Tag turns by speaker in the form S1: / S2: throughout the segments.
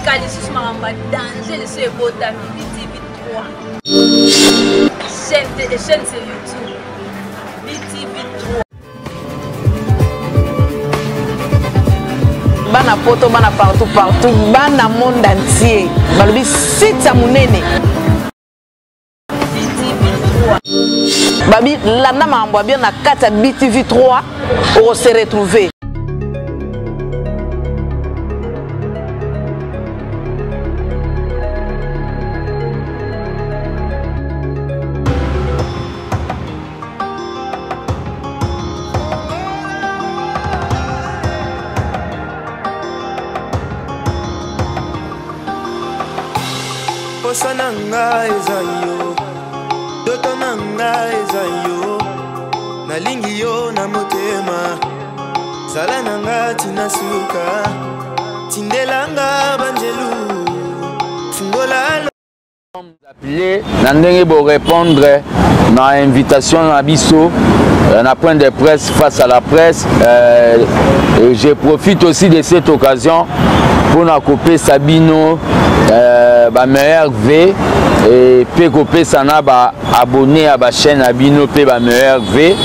S1: Kalisus Maramba, danger, c'est beau d'amis, BTV3. Chaîne sur YouTube, BTV3.
S2: Bana poto, bana partout, bana monde entier. Balobi site à Mounene.
S1: BTV3.
S2: Babi, landa Maramba bien na 4 BTV3 pour se retrouver.
S3: Posa nanga ezayo, toto nanga ezayo, nalingi yo na motema, zala nanga tinasuka, tindelanga banjelu, fungola.
S4: Appelé, Nandenge pour répondre à l'invitation à Bisso, un point de presse face à la presse. Et je profite aussi de cette occasion pour nous couper Sabino, ma meilleure V, et puis couper Sana abonné à la chaîne Abino, puis ma meilleure V.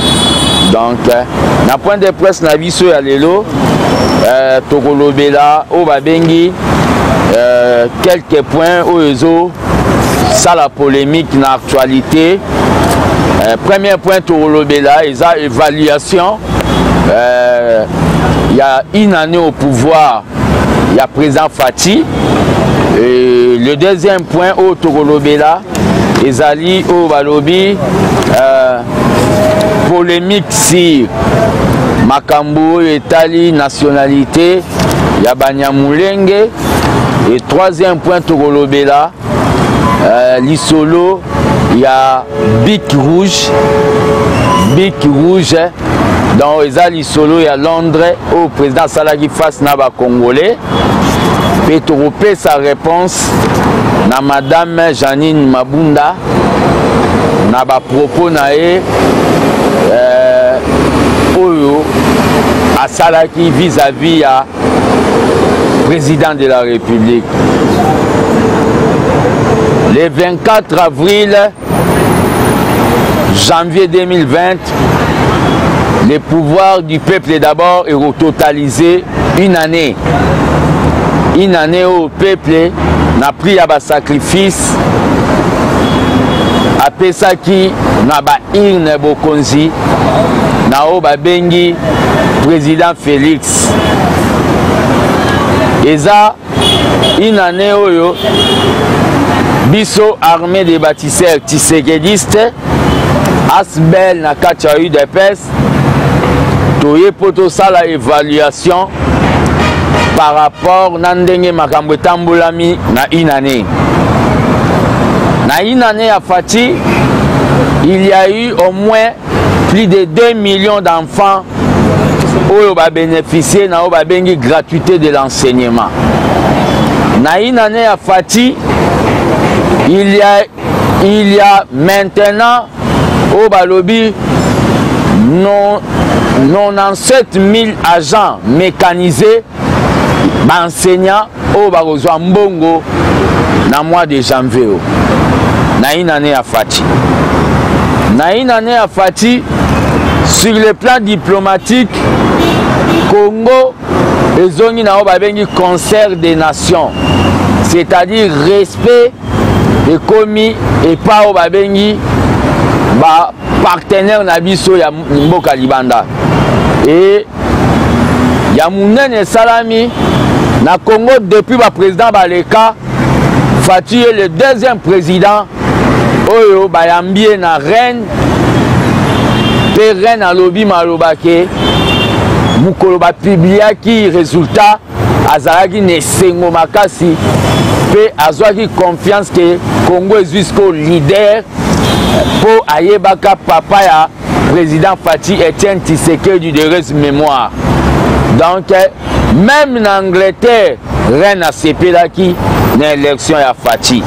S4: Donc, un point de presse à Bisso à l'élo, Tokolo Bela, Obabengi, quelques points au réseau. Ça la polémique dans l'actualité. Premier point Tokolo Bela, il y a évaluation. Il y a une année au pouvoir, il y a président Fati. Et le deuxième point au Tokolo Bela, Ezali au Balobi, polémique sur Makambo, Etali, nationalité, il y a Banyamulenge. Et troisième point Tokolo Bela, l'Isolo, il y a Bic Rouge, dans les Isolo, il y a Londres, au président Salagi face Naba Congolais. Pétropé sa réponse, na madame Janine Mabunda, Naba propos nae, Oyo, à Salagi vis-à-vis à président de la République. Le 24 avril, janvier 2020, le pouvoir du peuple d'abord est totalisé une année. Une année où le peuple n'a pris à sacrifice. Après ça qui n'a pas une bokonzi, n'a pas bengi président Félix. Et ça, une année où Bisso armée des bâtisseurs tisséguédistes, Asbel na kacha UDPS, Toye poto sala évaluation par rapport à Nandenge Makambo Tamboulami na une année. Na une année à Fati, il y a eu au moins plus de 2 millions d'enfants qui ont bénéficié de la gratuité de l'enseignement. Na une année à Fati, il y a maintenant au Balobi 97 000 agents mécanisés, enseignants au Barozoa Mbongo dans le mois de janvier. Na une année à Fati. Na une année à Fati, sur le plan diplomatique, Congo et le concert des nations, c'est-à-dire respect et commis et pas au babengi partenaire Nabiso ya Mboka Libanda. Et Yamounene Salami na Congo depuis le président Baleka Fati est le deuxième président Oyo Bayambie na Rennes Reine à lobby Malobake Mukolo ba publia ki résultat azalaki ne sengo makasi pe azwaki confiance que Congo est jusqu'au leader pour ayebaka papa ya président Fati Etienne Tshisekedi de reste mémoire. Donc même en Angleterre Reine a sepelaki na élection ya Fati.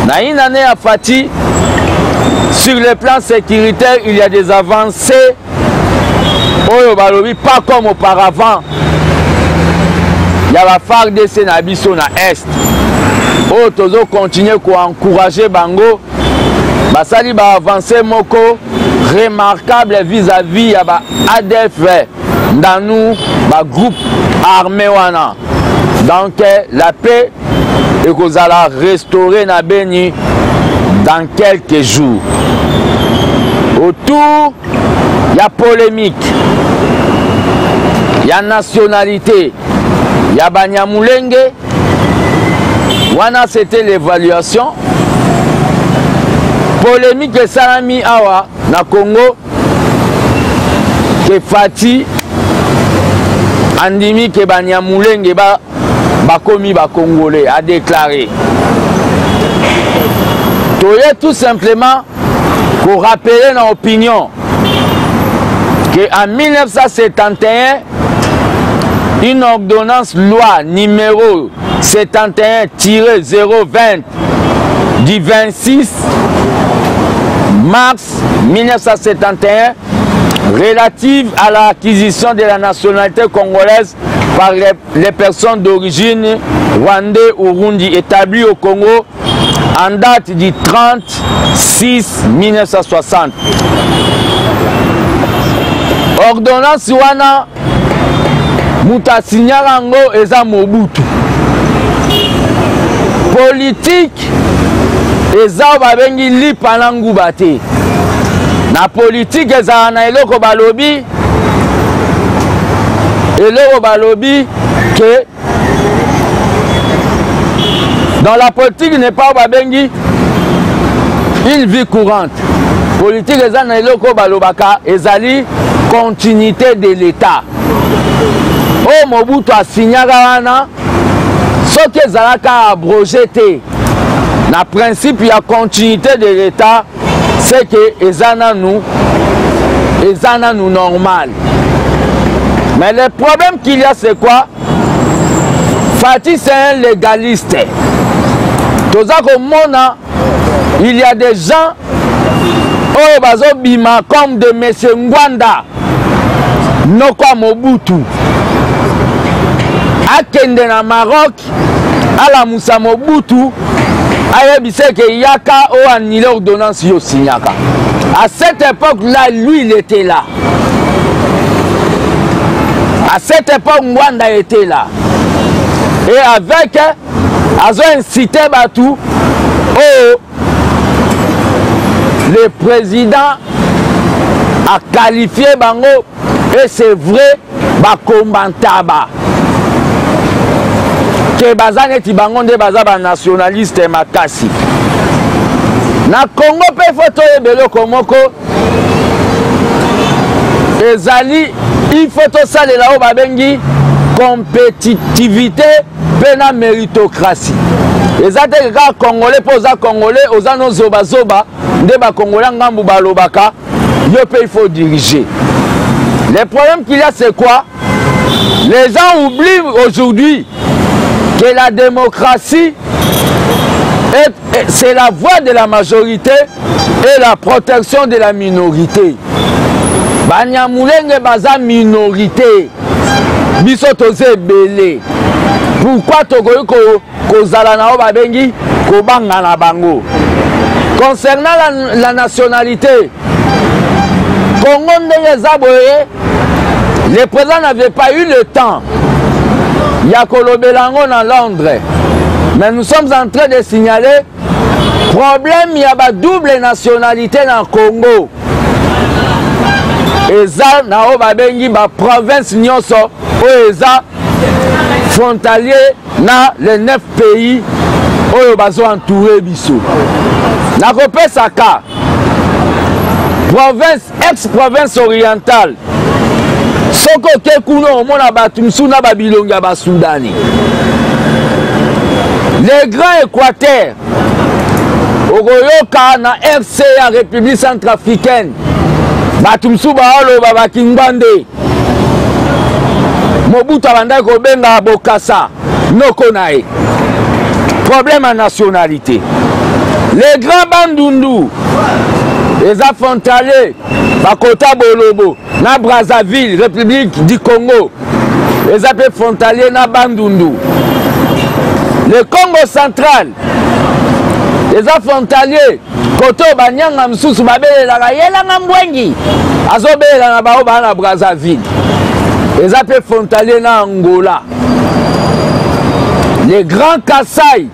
S4: Na une année à Fati, sur le plan sécuritaire, il y a des avancées. Oyo Balobi, pas comme auparavant. y a la FARDC na biso na est oyo tozo continuer ko encourager bango basali ba avancer moko remarquable vis-à-vis ya ba ADF dans nous ba groupe armé wana. Donc la paix et qu'on allons restaurer na Beni dans quelques jours. Autour, il y a polémique, il y a nationalité, il y a Banyamulenge. Wana c'était l'évaluation. Polémique et salami awa na Congo que Fati andimi que Banyamulenge bakomi ba Congolais a déclaré. Toye tout simplement pour rappeler notre opinion qu'en 1971, une ordonnance loi numéro 71-020 du 26 mars 1971 relative à l'acquisition de la nationalité congolaise par les personnes d'origine rwandais ou Burundi établies au Congo en date du 30-6-1960. Ordonnance wana mutasinyarango eza Mobutu. Politique eza babengi lipanangu bate. Na politique eza na eloko balobi que dans la politique n'est pas babengi une vie courante. Politique eza na eloko balobaka ezali continuité de l'État. Oh Mobutu a signé wana soki ezalaka abrogé te. Na principe il y a continuité de l'État, c'est que ezana nous normal. Mais le problème qu'il y a c'est quoi? Fati c'est un légaliste. Il y a des gens oh bazo bima comme de Monsieur Ngwanda Nokwa Mobutu akende na Maroc ala Moussa Mobutu ayebise que yaka o annulé l'ordonnance yo signaka. À cette époque là lui il était là. À cette époque Ngwanda était là. Et avec azo incité Batou oh le président a qualifié bango et c'est vrai bakombantaba que bazaneti bango nde bazaba nationaliste makasi na Congo pe photo ebelo komoko ezali il faut to salela o babengi compétitivité pe na méritocratie ezate ka congolais poza congolais ozano zoba zoba nde ba congolais ngambu balobaka yo pe il faut diriger. Le problème qu'il y a c'est quoi? Les gens oublient aujourd'hui que la démocratie c'est la voix de la majorité et la protection de la minorité. Banyamulenge baza minorité biso toze belé. Pourquoi tokoki kozala na o babengi kobanga na bango? Concernant la nationalité, Congo ndenge zaboye, le président n'avait pas eu le temps. Il y a Kolobelango dans Londres. Mais nous sommes en train de signaler problème, il y a une double nationalité dans le Congo. Et ça, na o babengi ba province nyonso o eza frontalier na les 9 pays oyo bazo entouré biso. Na kopesa ka province ex-province orientale soko ke kuno omona batu msuna babilonga ba Soudani. Les grands Équateur ogoyoka na RCA République centrafricaine batu msuba olo baba Kingbande Mobutu abanda kobenga Bokassa noko nae. Problème à nationalité. Les grands bandundu les affrontaliers Bakota Bolobo na Brazzaville République du Congo eza pe frontalier na Bandundu. Le Congo central eza frontalier koto banyanga msusu babelelaka yelanga mbwengi azobelela na bao bana Brazzaville. Eza pe frontalier na Angola. Le Grand Kassai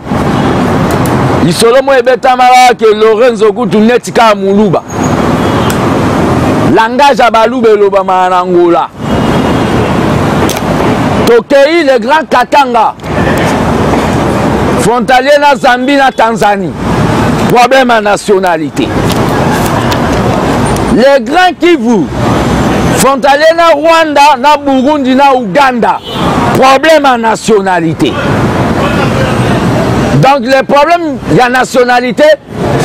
S4: lisolo mo ebetamaka ke Lorenzo Kutu netika muluba. Langage à Balube Lobama en Angola. Tokei, le Grand Katanga. Frontalier na Zambie, na Tanzanie. Problème à nationalité. Le Grand Kivu. Frontalier na Rwanda, na Burundi, na Ouganda. Problème à nationalité. Donc le problème de la nationalité,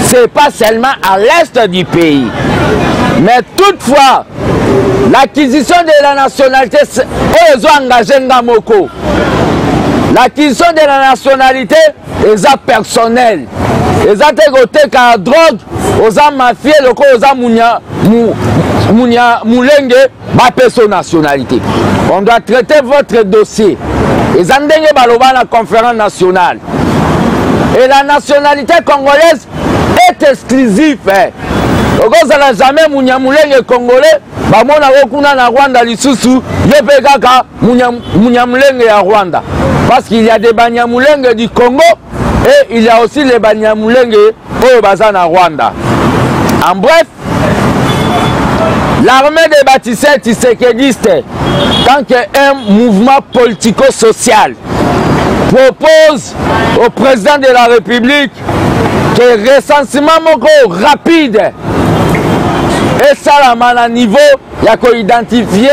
S4: c'est pas seulement à l'est du pays. Mais toutefois, l'acquisition de la nationalité, ils ont engagé Ngamoko. L'acquisition de la nationalité, ils ont personnel. Ils ont été qu'à drogue, ils ont mafié, ils ont moulenge, son nationalité. On doit traiter votre dossier. Ils ont donné la conférence nationale. Et la nationalité congolaise est exclusive. Okozala jamais munyamulenge congolais bamona kokuna na Rwanda lisusu yepe kaka munyamulenge ya Rwanda, parce qu'il y a des banyamulenge du Congo et il y a aussi les banyamulenge oyo baza na Rwanda. En bref, l'armée des bâtisseurs tshisekidistes, tant qu'un mouvement politico-social, propose au président de la République que recensement rapide et ça à niveau il y a qu'à identifier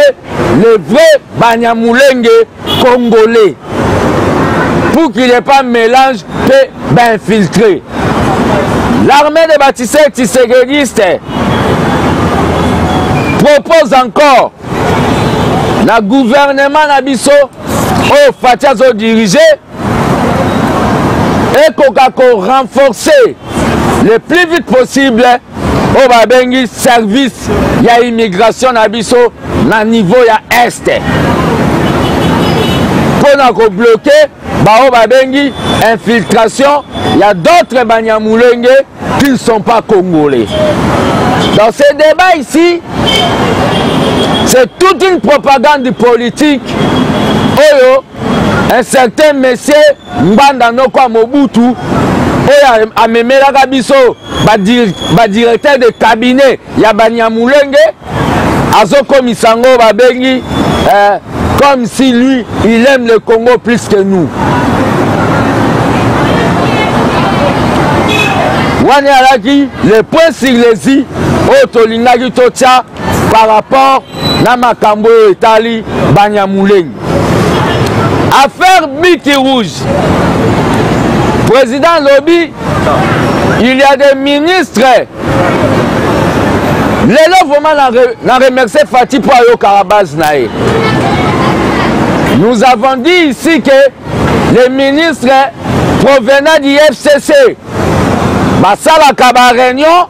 S4: les vrais banyamulenge congolais pour qu'il n'y ait pas mélange que d'infiltrés. L'armée des bâtisseurs tshisekidistes propose encore le gouvernement Nabiso au Fatiazo dirigé et qu'on renforcer le plus vite possible au babengi service ya immigration na biso na niveau ya est pour na bloquer ba babengi infiltration. Il y a d'autres banyamulenge qui ne sont pas congolais. Dans ce débat ici, c'est toute une propagande politique. Oyo un certain monsieur Mbanda Nokwa Mobutu oyo amemelaka biso ba directeur de cabinet ya banyamulenge azokomisa ngo babengi comme si lui il aime le Congo plus que nous. Wani alaki le point sur les i oyo tolingaki totia par rapport na makambo etali banyamulenge. Affaire Biki Rouge. Président Lobby, il y a des ministres. Les lots vraiment remercié Fatih pour Ayo Karabaz Naé. Nous avons dit ici que les ministres provenant du FCC, Basala Kaba réunion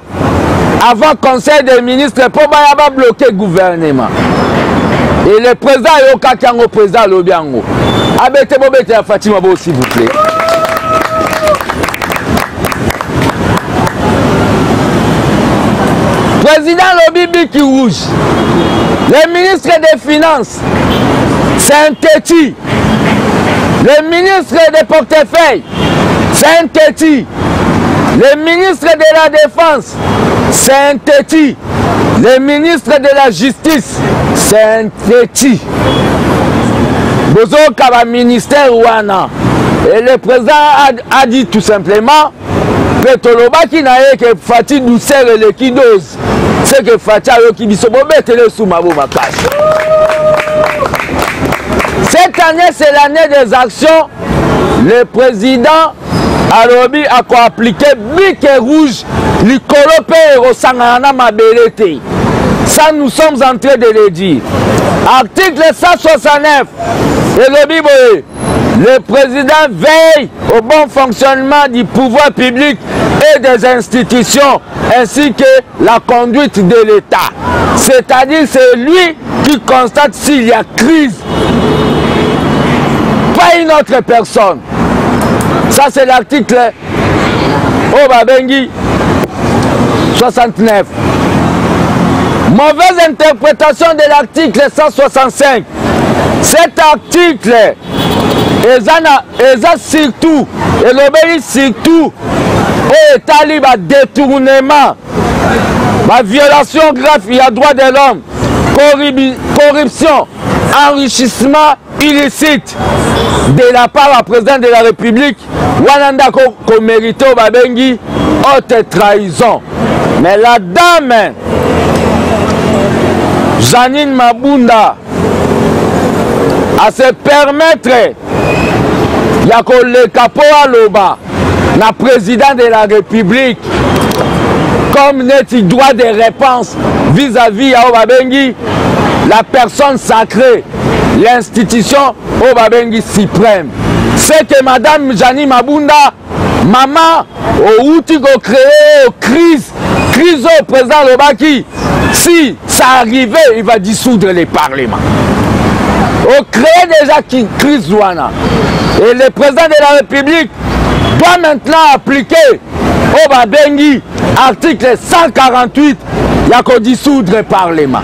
S4: avant conseil des ministres pour bloquer le gouvernement. Et le président Yoka Kango, président Lobiango. Abete Bobete à Fatima Bo, s'il vous plaît. Président Lobi Biki Rouge. Le ministre des Finances, c'est un téti. Le ministre des portefeuilles, c'est un téti. Le ministre de la Défense, c'est un téti. Le ministre de la Justice, c'est un téti. Bozo Kaba ministère Ouana. Et le président a dit tout simplement que Toloba qui n'a que Fatih douceur et l'équidose. C'est que Fatih a qui dit sous ma casse. Cette année, c'est l'année des actions. Le président Alobi a appliqué Bic et Rouge, l'Ikolopé et Rosangana Mabelete. Ça, nous sommes en train de le dire. Article 169. Le président veille au bon fonctionnement du pouvoir public et des institutions, ainsi que la conduite de l'État. C'est-à-dire c'est lui qui constate s'il y a crise pas une autre personne. Ça, c'est l'article Obabengi 69. Mauvaise interprétation de l'article 165. Cet article est surtout, et l'obéit surtout, et établit un détournement, une violation grave des droits de l'homme, corruption, enrichissement illicite de la part du président de la République, Wananda ko mérité au Babengi, haute trahison. Mais la dame, Janine Mabunda, à se permettre, il y a que le capot à l'Oba, le président de la République, comme n'est-il droit de réponse vis-à-vis à Obabengi, la personne sacrée, l'institution Obabengi suprême. C'est que Madame Janine Mabunda, maman, au outil qu'on crée, crise au président Lobaki, si ça arrivait, il va dissoudre les parlements. On crée déjà une crise douana. Et le président de la République doit maintenant appliquer au Babengi, article 148, il y a qu'à dissoudre le Parlement.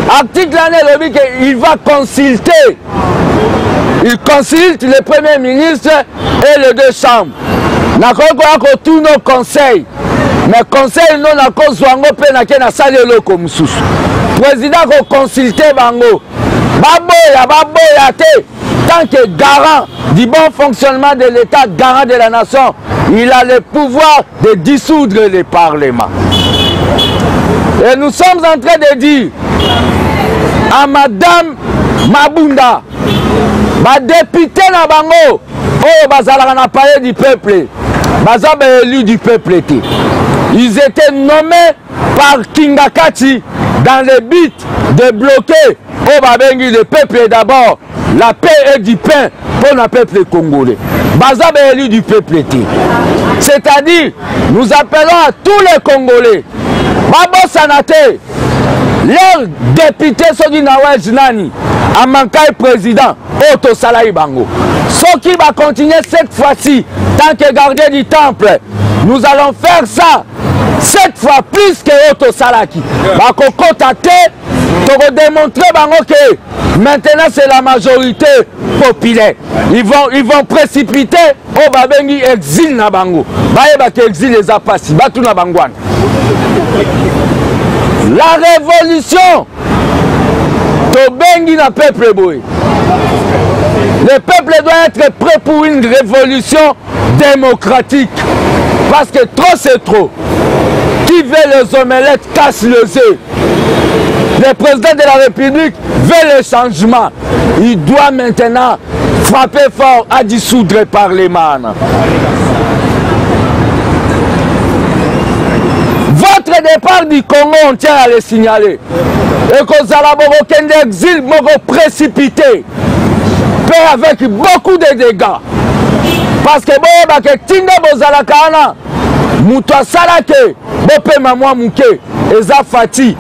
S4: Article l'année, il va consulter. Il consulte le Premier ministre et les deux chambres. D'accord, tous nos conseils. Mais conseil non à cause wango pe na ke na sali eloko mususu. Président ko consulter bango. Baboya te tant que garant du bon fonctionnement de l'État, garant de la nation, il a le pouvoir de dissoudre le Parlement. Et nous sommes en train de dire à Madame Mabunda, ma députée na bango, oh bazala na palais du peuple, bazaba élu du peuple. Ils étaient nommés par Kingakati dans le but de bloquer au Babengi le peuple d'abord, la paix et du pain pour le peuple congolais. Bazab est élu du peuple. C'est-à-dire, nous appelons à tous les Congolais, Babo Sanate, leurs députés sont du Nawaj Nani, à Mankai président, Otto Salaï Bango. Ce qui va continuer cette fois-ci, tant que gardien du temple, nous allons faire ça. Cette fois plus que Otto Salaki. Va contacter pour démontrer que maintenant c'est la majorité populaire. Ils vont précipiter au Babengi exil na bango. Baeba que exil les a passés. Batu na bangwan. La révolution Tobengi na peuple boy. Le peuple doit être prêt pour une révolution démocratique. Parce que trop c'est trop. Qui veut les omelettes casse le œuf. Le président de la République veut le changement. Il doit maintenant frapper fort à dissoudre le Parlement. Votre départ du Congo, on tient à le signaler. Et que Zalaboro Kende exil précipité. Fait avec beaucoup de dégâts. Parce que bon, que Tinda Bozalakana, Moutoua Salake, Bopé Mamoua Mouké, Eza Fati,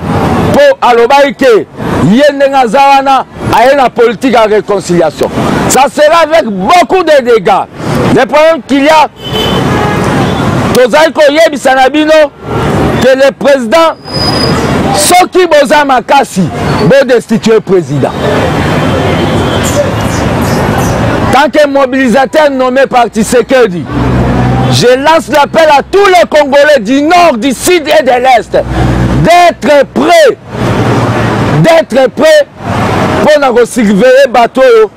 S4: pour Alobaïke, Yendenga Zawana, a une politique de réconciliation. Ça sera avec beaucoup de dégâts. Le problème qu'il y a, Tozaïko Yebi Sanabino, que le président, Soki Boza Makasi, va destituer le président. Tant que mobilisateur nommé par Tshisekedi, je lance l'appel à tous les Congolais du nord, du sud et de l'est d'être prêts pour nous surveiller les bateaux.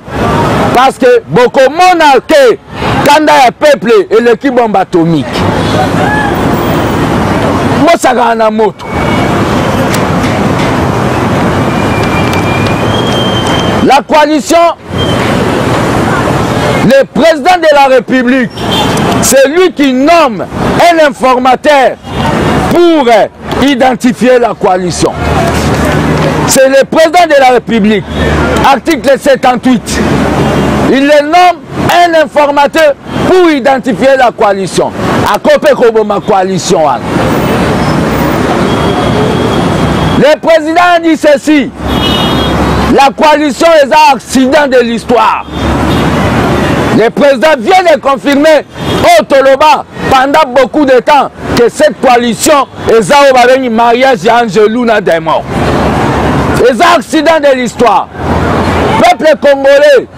S4: Parce que beaucoup de monde a été quand il y a peuple et l'équipe bombe atomique. Moi, ça a un moto. La coalition, le président de la République, c'est lui qui nomme un informateur pour identifier la coalition. C'est le président de la République, article 78. Il le nomme un informateur pour identifier la coalition. À côté de ma coalition. Le président a dit ceci. La coalition est un accident de l'histoire. Le président vient de confirmer au Toloba pendant beaucoup de temps que cette coalition est un mariage d'Angelou Démon. C'est un accident de l'histoire. Peuple congolais,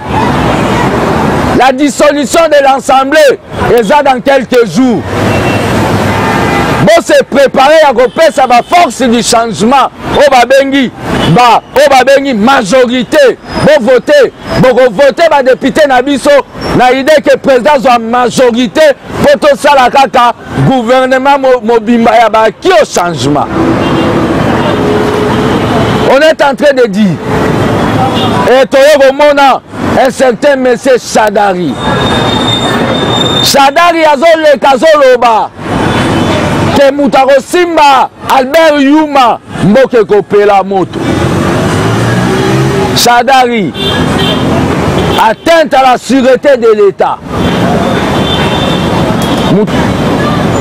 S4: la dissolution de l'Assemblée est dans quelques jours. Bon, se préparer à repérer sa force du changement. Au Babengi, majorité. Bon voter. Bon voter, député Nabiso. Na idée que le président soit majorité pour tout ça, la kaka, gouvernement mobimba qui au changement. On est en train de dire, et tout un certain monsieur Chadari. Chadari azole kazoloba. Que Moutaro Simba, Albert Yuma, Mboke Kopela Moto. Chadari, atteinte à la sûreté de l'État.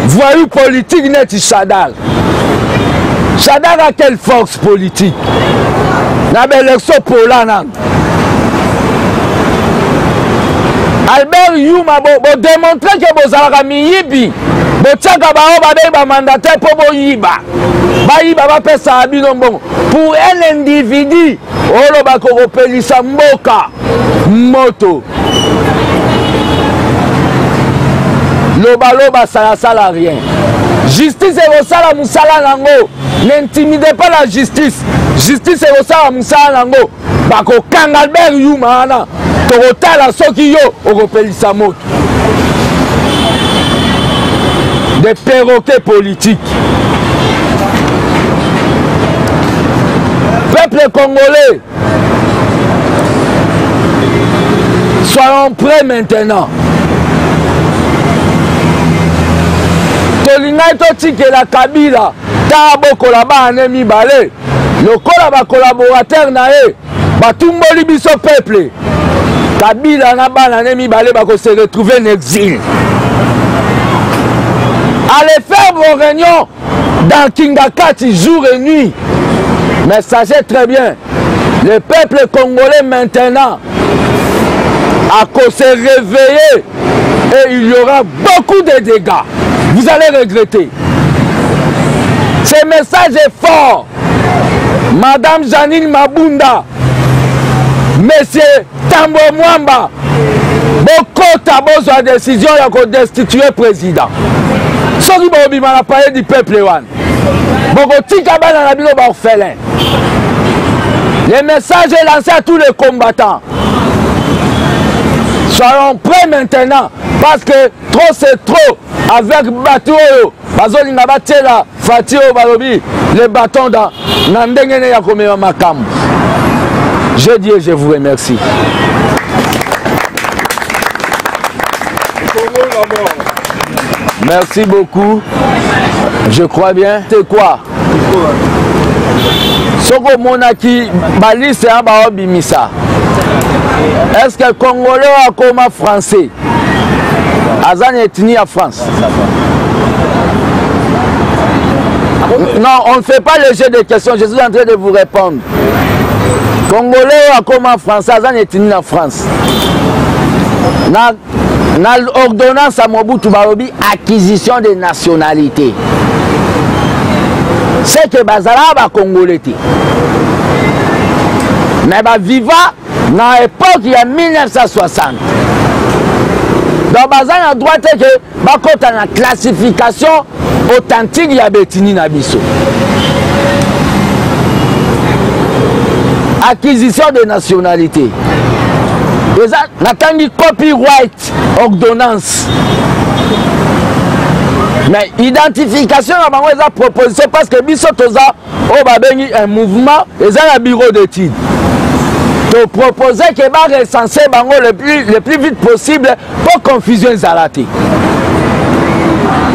S4: Voyou politique net Chadar. Chadar a quelle force politique? La belle élection pour l'anam. Albert Yuma, vous démontrez que vous avez mis Yibi. Mandataire pour pour un individu, moto. Loba ça rien. Justice est au sala musala nango. N'intimidez pas la justice. Justice est au sala musala nango. Bako Kangalbert Yuma ana. Torota la soki yo Oropelisa moto. Des perroquets politiques. Peuple congolais, soyons prêts maintenant. Tolingai totike la Kabila, tabo kolaba anemi balé. Le kolaba collaborateur nae, batumboli biso peuple. Kabila na ba anemi balé bako se retrouver en exil. Allez faire vos réunions dans Kingakati jour et nuit. Mais sachez très bien, le peuple congolais maintenant a se réveiller et il y aura beaucoup de dégâts. Vous allez regretter. Ce message est fort. Madame Janine Mabunda, Monsieur Tambo Mwamba, Bokota Bozo décision de destituer le président. Ce qui va parler du peuple. Le message est lancé à tous les combattants. Soyons prêts maintenant. Parce que trop c'est trop. Avec bateau, les bâtons dans je dis et je vous remercie. Merci beaucoup. Je crois bien. C'est quoi? Soko Monaki, Bali c'est un baobimisa. Est-ce que le Congolais a comme français? Azan est né en France. Non, on ne fait pas le jeu de questions. Je suis en train de vous répondre. Congolais a comme français. Azan est né en France. Dans l'ordonnance à Mobutu Barobi, acquisition de nationalité. C'est que Bazala va Congolais. Mais vivant dans l'époque, il y a 1960. Donc Bazala a droit que Bakota la classification authentique, il y a Betini Nabiso. Acquisition de nationalité. Natandi copyright ordonnance. Mais identification à la proposition parce que Bissotoza a un mouvement et un bureau d'études. De proposer que va recenser le plus vite possible pour confusion zalati.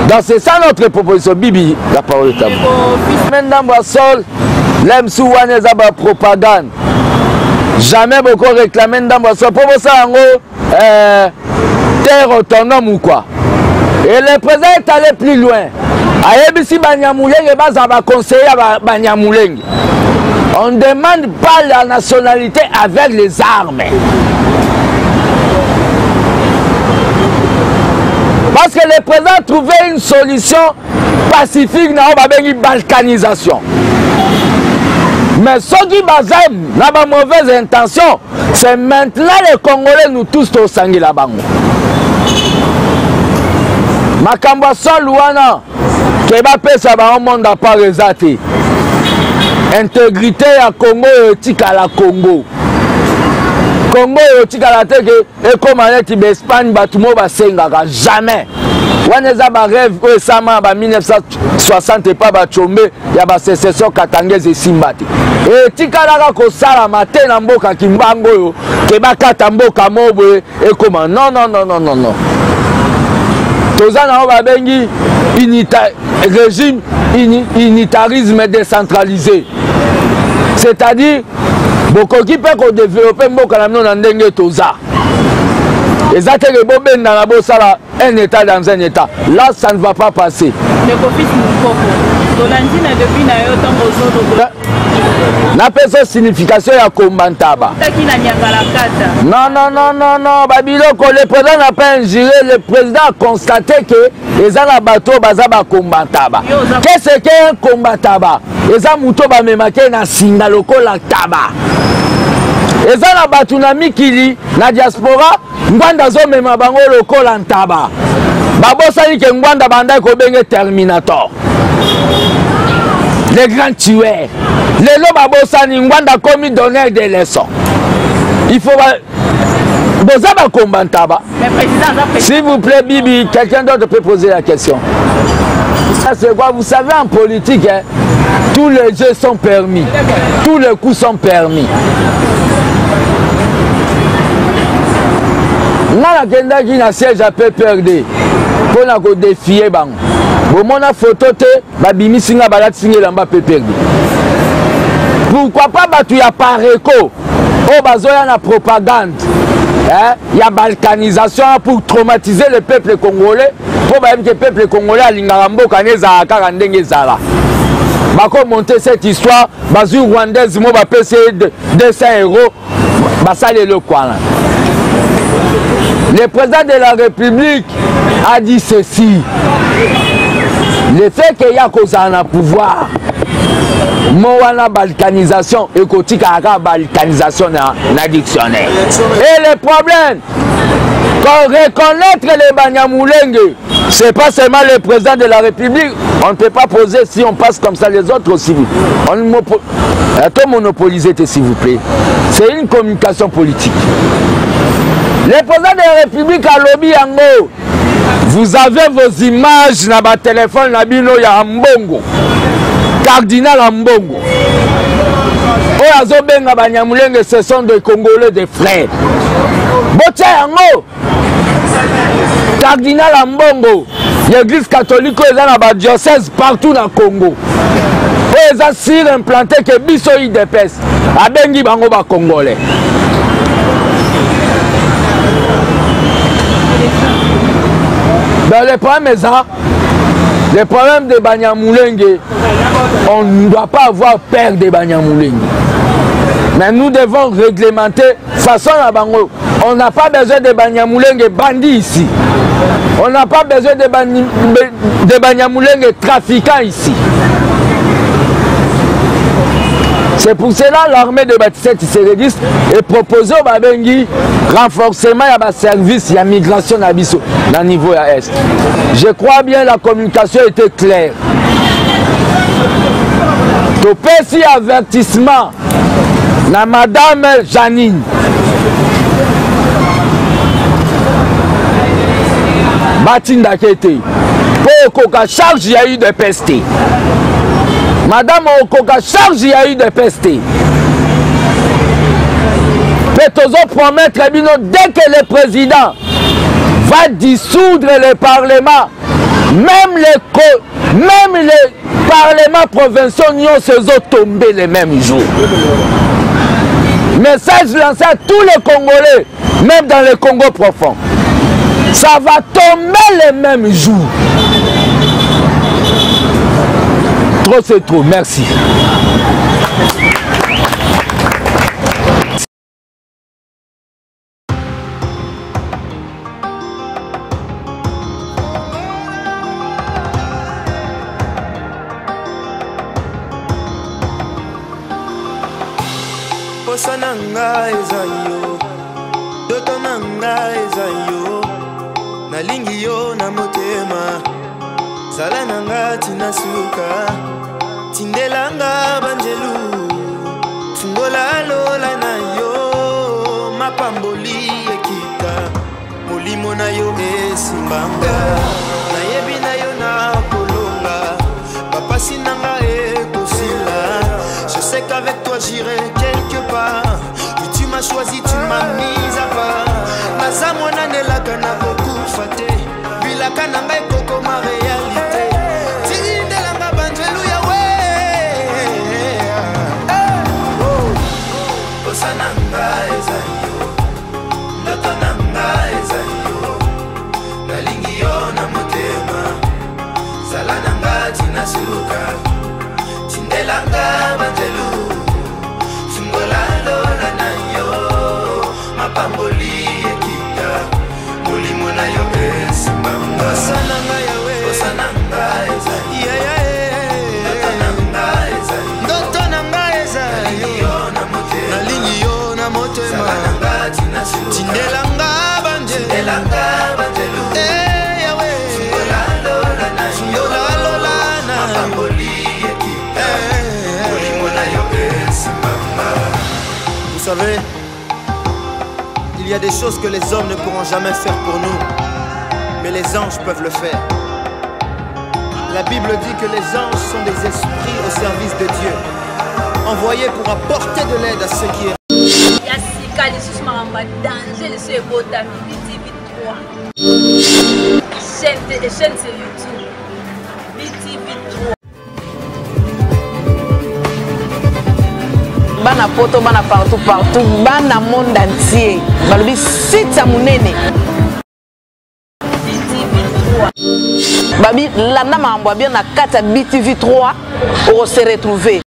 S4: Donc c'est ça notre proposition. Bibi, la parole est à vous. Maintenant, Sol, l'aime sous la propagande. Jamais beaucoup réclamé dans mon sol. Pour ça, terre autonome ou quoi. Et le président est allé plus loin. Aïebisi Banyamuleng et Bazaba conseiller à Banyamuleng. On ne demande pas la nationalité avec les armes. Parce que le président a trouvé une solution pacifique dans la balkanisation. Mais ceux qui ont de mauvaises intentions, c'est maintenant les Congolais, nous tous, au Sangui la bango. Makambo Louana, qui va passer au monde à part les intégrité à Congo et éthique à la Congo. Congo et éthique à la tête et comme en Espagne, Batumo va s'engager jamais. On a rêve récemment en 1960 et pas Bachombe, il y a sécession katangese et Simbati. Et Tikalaka Kosala matin en Boka Kimbango, Kebaka Tamboka Mobo et comment. Non. Tozana on va bengi régime unitarisme décentralisé. C'est-à-dire, beaucoup qui peut développer Mboka Toza. Et ça, c'est un état dans un état. Là, ça ne va pas passer. N'a pas de signification à Kombantaba. Non. Babiloko, le président n'a pas ingéré. Le président a constaté que les bateaux bazaba Kombantaba. Qu'est-ce qu'un Kombantaba? Les amoutos bamemake na singa loko la taba. Les batunami kili na diaspora. Ngwanda zo mema bango loko la taba. Babosani ke Ngwanda banda ko benge Terminator. Les grands tueurs. Les lobes babosani Ngwanda commis donner des leçons. Il faut Bozaba Kombantaba. S'il vous plaît, Bibi, quelqu'un d'autre peut poser la question. Ça c'est quoi? Vous savez, en politique, hein, tous les jeux sont permis. Tous les coups sont permis. Nana kenda qui na siège à peu perdu. Pour na ko défier bang. Bon mon photo te babimi singa balat singa lamba peu perdu. Pourquoi pas batu ya pareko? Oh bazoya na propagande. Il y a balkanisation pour traumatiser le peuple congolais. Pour que le peuple congolais a l'ingarambo kaneza akarandenge zala. Bako monter cette histoire, bazu rwandaise mo ba payer 200 €, basale le quoi. Le président de la République a dit ceci. Le fait qu'il y a cause à pouvoir, Moana balkanisation et Kotika balkanisation na dictionnaire. Et le problème, quand reconnaître les Banyamulenge, c'est pas seulement le président de la République. On ne peut pas poser si on passe comme ça les autres aussi. On monopoliser, s'il vous plaît. C'est une communication politique. Le président de la République a lobby yango. Vous avez vos images dans votre téléphone, nabino ya Mbongo. Cardinal Mbongo. Oyazobenga Banyamulenge, ce sont des Congolais, des frères. Botia yango. Cardinal Mbongo. L'église catholique est dans la diocèse partout dans le Congo. Ils ont sur implanté que biso IDPS. Abengi bango ba Congolais. Dans les problèmes, les problèmes de Banyamulenge, on ne doit pas avoir peur de Banyamulenge. Mais nous devons réglementer façon à Bango. On n'a pas besoin de Banyamulenge bandits ici. On n'a pas besoin de Banyamulenge trafiquants ici. C'est pour cela l'armée de Baptiste Tisserégiste est proposée au Babengi renforcement de service de migration à Bissau dans le niveau à Est. Je crois bien la communication était claire. Tout petit avertissement na Madame Janine. Batinda Kete. Pour qu'à charge il y a eu de peste. Madame Okoka charge il y a eu de peste. Peut-on promettre dès que le président va dissoudre le Parlement, même les parlements provinciaux n'y se sont tombés le même jour. Message lancé à tous les Congolais, même dans le Congo profond. Ça va tomber le même jour. Trop c'est trop, merci.
S3: posa na ngai eza yo, ndoto na ngai eza yo, nalingi yo na motema, zala na nga tina suka, tindelanga banjelu, fungola lola na yo, mapamboli ekita, molimo na yo esimbanga, nayebi na yo na kolonga, papasi na nga ekosila, je sais qu'avec toi j'irai quelque part, puis tu m'as choisi, tu m'as mis à part, naza mwana nelaka na kokufa te, bilaka na ngai koko ma réalité, tindelanga banjelu ya we, posa na ngai eza yo, ndoto na ngai eza yo, nalingi yo na motema, zala na nga tina suka, tindelanga banjelu, fungola lola na yo, mapamboli ekita, molimo na yo esimbanga, posa na ngai yawe, posa na ngai eza yo, ndoto na ngai eza yo, ndoto na ngai eza yo, nalingi yo na motema, zala na nga tina suka, tindelanga banjelu, tindelanga banjelu, yawe, fungola lola na yo, fungola lola na yo, mapamboli ekita, molimo na yo esimbanga. Vous savez, il y a des choses que les hommes ne pourront jamais faire pour nous, mais les anges peuvent le faire. La Bible dit que les anges sont des esprits au service de Dieu, envoyés pour apporter de l'aide à ceux qui est.
S1: Yasika lisusu makambo danger lisusu ebotami BTV 3 chaîne sur YouTube BTV 3.
S2: Bana poto, bana partout, bana monde entier. Balobi site ya munene.
S1: BTV 3.
S2: Babi landa mambo bien na kata BTV 3 on se retrouver.